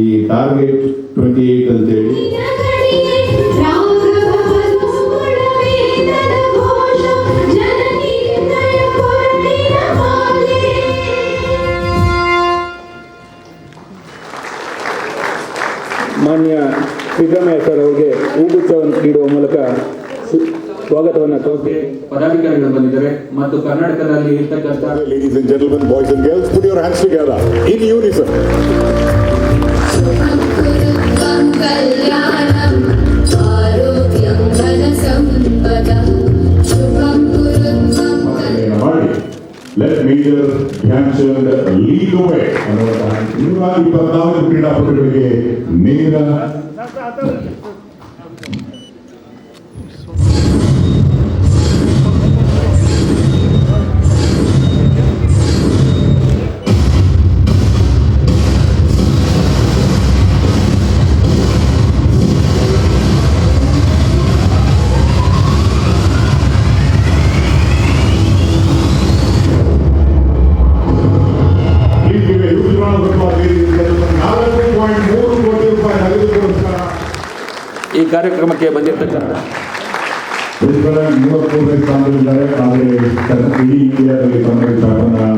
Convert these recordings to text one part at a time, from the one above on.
ಈ ಟಾರ್ಗೆಟ್ 28 ಅಂತೇಳಿ ಮಾನ್ಯ ಸಿದ್ದರಾಮಯ್ಯ ಸರ್ ಅವರಿಗೆ ಹೂಗುಚ್ಛವನ್ನು ನೀಡುವ ಮೂಲಕ ಸ್ವಾಗತವನ್ನು ಕೋರಿ ಪದಾಧಿಕಾರಿಗಳು ಬಂದಿದ್ದಾರೆ ಮತ್ತು ಕರ್ನಾಟಕದಲ್ಲಿ ಇರ್ತಕ್ಕಂಥ Ladies and gentlemen, boys and girls, put your hands together in unison. Let Major Dhyanchand lead the way. 124 ಕ್ರೀಡಾಪಟುಗಳಿಗೆ ನೇರ ಈ ಕಾರ್ಯಕ್ರಮಕ್ಕೆ ಬಂದಿರತಕ್ಕಂಥ 33ನೇ ಸ್ಥಾನದಲ್ಲಿದ್ದಾರೆ. ಆದರೆ ಇಡೀ ಇಂಡಿಯಾದಲ್ಲಿ ತಮ್ಮ ಸ್ಥಾನವನ್ನು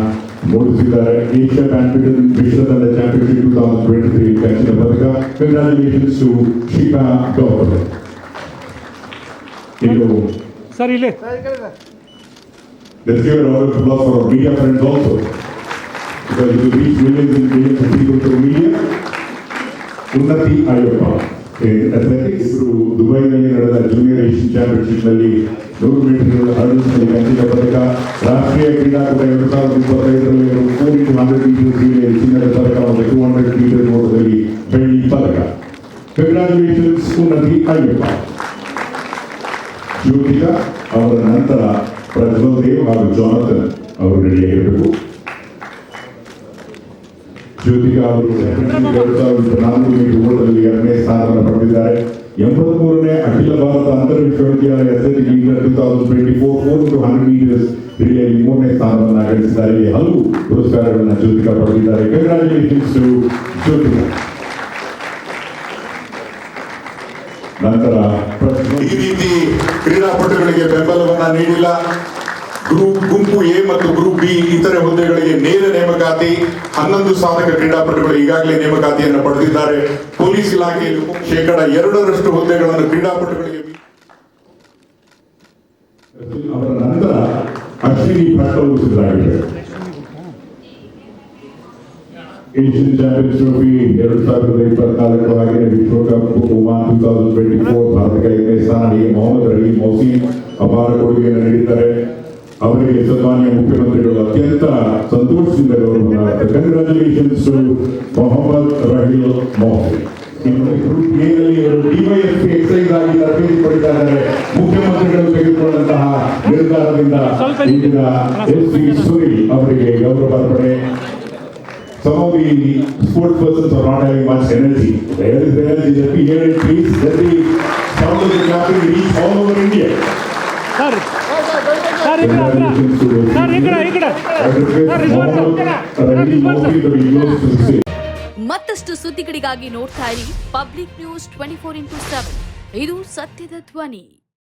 ಮೂಡಿಸಿದ್ದಾರೆ. ಏಷ್ಯಾ ಬ್ಯಾಡ್ಮಿಂಟನ್ ವಿಶ್ವದ ಚಾಂಪಿಯನ್ಶಿಪ್ 2023 ಕಂಚಿನ ಪದಕ. ಕಂಗ್ರಾಚುಲೇಷನ್ಸ್ ಟು ಶಿಖಾ ಗೌರ್. ಇದು ಸರ್ ಇಲ್ಲಿ let's give a round of applause for our media friends also, because it will reach millions and millions of people through media. ಉನ್ನತಿ ಆಯೋಗ ಅಥ್ಲೆಟಿಕ್ಸ್ ದುಬೈನಲ್ಲಿ ನಡೆದ ಜೂನಿಯರ್ ಏಷ್ಯನ್ ಚಾಂಪಿಯನ್ಶಿಪ್ ನಲ್ಲಿ 100 ಮೀಟರ್ ಹರ್ಡಲ್ಸ್ನಲ್ಲಿ ಕಂಚಿನ ಪದಕ. ರಾಷ್ಟ್ರೀಯ ಕ್ರೀಡಾಕೂಟ 2025ರಲ್ಲಿ 4x100 ಮೀಟರ್ ಚಿನ್ನದ ಪದಕ ಮತ್ತು 200 ಮೀಟರ್ ಓಟದಲ್ಲಿ ಬೆಳ್ಳಿ ಪದಕ. ಕಂಗ್ರಾಚುಲೇಷನ್ಸ್ ಉನ್ನತಿ ಆಯೋಗ. ಜ್ಯೋತಿಕಾ ಅವರ ನಂತರ ಪ್ರಜ್ವಲ್ದೇವ್ ಹಾಗೂ ಜಾನಥನ್ ಅವರು ರೆಡಿಯಾಗಿರಬೇಕು. ಜ್ಯೋತಿಕಾ ಅವರು 2004 ಮೀಟರ್ ಓಟದಲ್ಲಿ 2ನೇ ಸ್ಥಾನವನ್ನು ಪಡೆದಿದ್ದಾರೆ. 83ನೇ ಅಖಿಲ ಭಾರತ ಅಂತರ್ ವಿಶ್ವವಿದ್ಯಾಲಯ ಅಥ್ಲೆಟಿಕ್ ಮೀಟರ್ 2024 4x100 ಮೀಟರ್ಸ್ ರಿಲೇಯಲ್ಲಿ 3ನೇ ಸ್ಥಾನವನ್ನು ಗಳಿಸಿದ್ದಾರೆ. ಹಲವು ಪುರಸ್ಕಾರಗಳನ್ನು ಜ್ಯೋತಿಕಾ ಪಡೆದಿದ್ದಾರೆ. Congratulations to Jyothika. ನಂತರ ಈ ರೀತಿ ಕ್ರೀಡಾಪಟುಗಳಿಗೆ ಬೆಂಬಲವನ್ನ ನೀಡಿಲ್ಲ. ಗುಂಪು ಎ ಮತ್ತು ಗ್ರೂಪ್ ಬಿ ಇತರೆ ಹುದ್ದೆಗಳಿಗೆ ನೇರ ನೇಮಕಾತಿ. 11 ಸಾಧಕ ಕ್ರೀಡಾಪಟುಗಳು ಈಗಾಗಲೇ ನೇಮಕಾತಿಯನ್ನು ಪಡೆದಿದ್ದಾರೆ. ಪೊಲೀಸ್ ಇಲಾಖೆಯಲ್ಲಿ 2% ಹುದ್ದೆಗಳನ್ನು ಕ್ರೀಡಾಪಟುಗಳಿಗೆ. ಅವರ ನಂತರ ಅಶ್ವಿನಿ ಪ್ರಕಟಿಸಲಾಗಿದೆ. ಏಷ್ಯನ್ ಚಾಂಪಿಯನ್ಸ್ ಟ್ರೋಫಿ 2024 ಹಾಗೆ ವಿಶ್ವಕಪ್ ಒಮಾನ್ 2024 ಭಾರತಕ್ಕೆ 5ನೇ ಸ್ಥಾನ. ಹೀಗೆ ಮೊಹಮ್ಮದ್ ರಹೀಂ ಮೌಸೀನ್ ಅಪಾರ ಕೊಡುಗೆಯನ್ನು ನೀಡಿದ್ದಾರೆ. ಅವರಿಗೆ ಸನ್ಮಾನ್ಯ ಮುಖ್ಯಮಂತ್ರಿಗಳು ಅತ್ಯಂತ ಸಂತೋಷದಿಂದ ಗೌರವ. Congratulations to Mohammed Rahim Mouseen. Group A ನಲ್ಲಿ ಡಿವೈಎಸ್ಪಿ ಎಕ್ಸೈಸ್ ಆಗಿ ತರಬೇತಿ ಪಡಿತಾ ಇದ್ದಾರೆ. ಮುಖ್ಯಮಂತ್ರಿಗಳು ತೆಗೆದುಕೊಂಡಂತಹ ನಿರ್ಧಾರದಿಂದ ಇಂದಿನ ಎಸ್.ಸಿ. ಸುನಿಲ್ ಅವರಿಗೆ ಗೌರವ ಅರ್ಪಣೆ. Some of the sports persons are not having much energy. There is energy. Let me hear it, please. Let the sound of the clapping reach all over India. Sir, ಮತ್ತಷ್ಟು ಸುದ್ದಿಗಳಿಗಾಗಿ ನೋಡ್ತಾ ಇರಿ ಪಬ್ಲಿಕ್ ನ್ಯೂಸ್ 24x7. ಇದು ಸತ್ಯದ ಧ್ವನಿ.